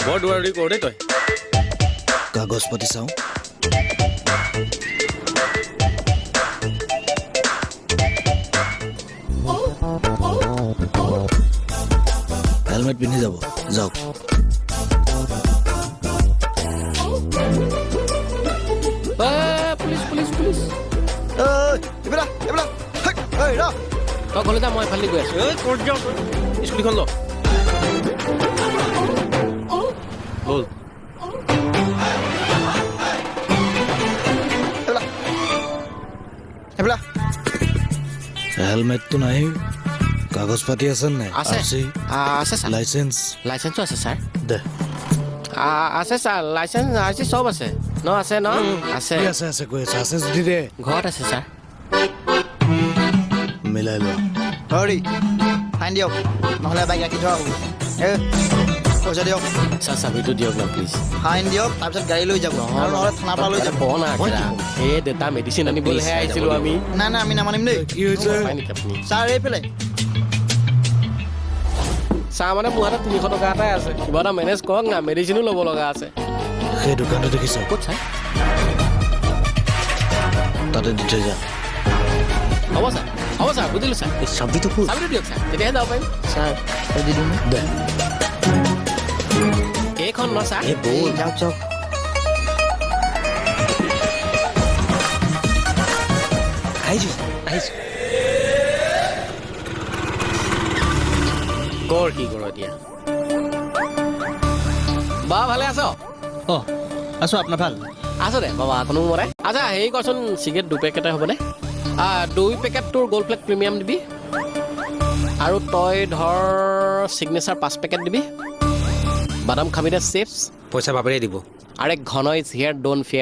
বৰ দৌৰি কৰ দেই তই কাগজ পাতি চাওঁ হেলমেট পিন্ধি যাব যাওক পুলিচ পুলিচ পুলিচ তই গ'লে যা মই এফালে গৈ আছো স্কুটিখন ল বল হেলমেটটো নাই কাগজ পাতি আছে নাই আছে আছে ছাৰ লাইচেন্স লাইচেন্সো আছে ছাৰ দে আছে ছাৰ লাইচেন্স আৰ্চি চব আছে ন আছে ন আছে কি আছে আছে কৈ আছে আছে যদি দে ঘৰত আছে ছাৰ মিলাই লোৱা হৰি ফাইন দিয়ক নহ'লে বাইক ৰাখি থোৱা হ'ব পইচা দিয়ক ছাৰ চাবিটো দিয়ক না প্লিজ ফাইন দিয়ক তাৰপিছত গাড়ী লৈ যাব আৰু নহ'লে থানাৰ পৰা লৈ যাব কওঁ না এই দেউতা মেডিচিন আনিবলৈহে আহিছিলোঁ আমি নাই নাই আমি নামানিম দেই কি হৈছে হয় নেকি আপুনি ছাৰ এইফালে ছাৰ মানে মোৰ হাতত 300 টকা এটাই আছে কিবা এটা মেনেজ কৰক না মেডিচিনো ল'ব লগা আছে সেই দোকানটো দেখিছ ক'ত ছাৰ তাতে দি থৈ যা হ'ব ছাৰ বুজিলোঁ ছাৰ চাবিটো ক'ত চাবিটো দিয়ক ছাৰ তেতিয়াহে যাব পাৰিম ছাৰ দি দিওঁ দে এইখন ন ছাৰ যাওক যাওক আহিছোঁ আহিছোঁ কৰ কি কৰ এতিয়া বা ভালে আছ অঁ আছোঁ আপোনাৰ ভাল আছো দে বাবা কোনো মৰে আচ্ছা হেৰি কৰচোন চিগাৰেট 2 পেকেটে হ'বনে 2 পেকেট তোৰ গ'ল্ড ফ্লেগ প্ৰিমিয়াম দিবি আৰু তই ধৰ ছিগনেচাৰ 5 পেকেট দিবি বাদাম খাবি দে চিপছ পইচা বাপেৰে দিব আৰু এক ঘন ইজ হিয়াৰ ডোণ্ট ফিয়াৰ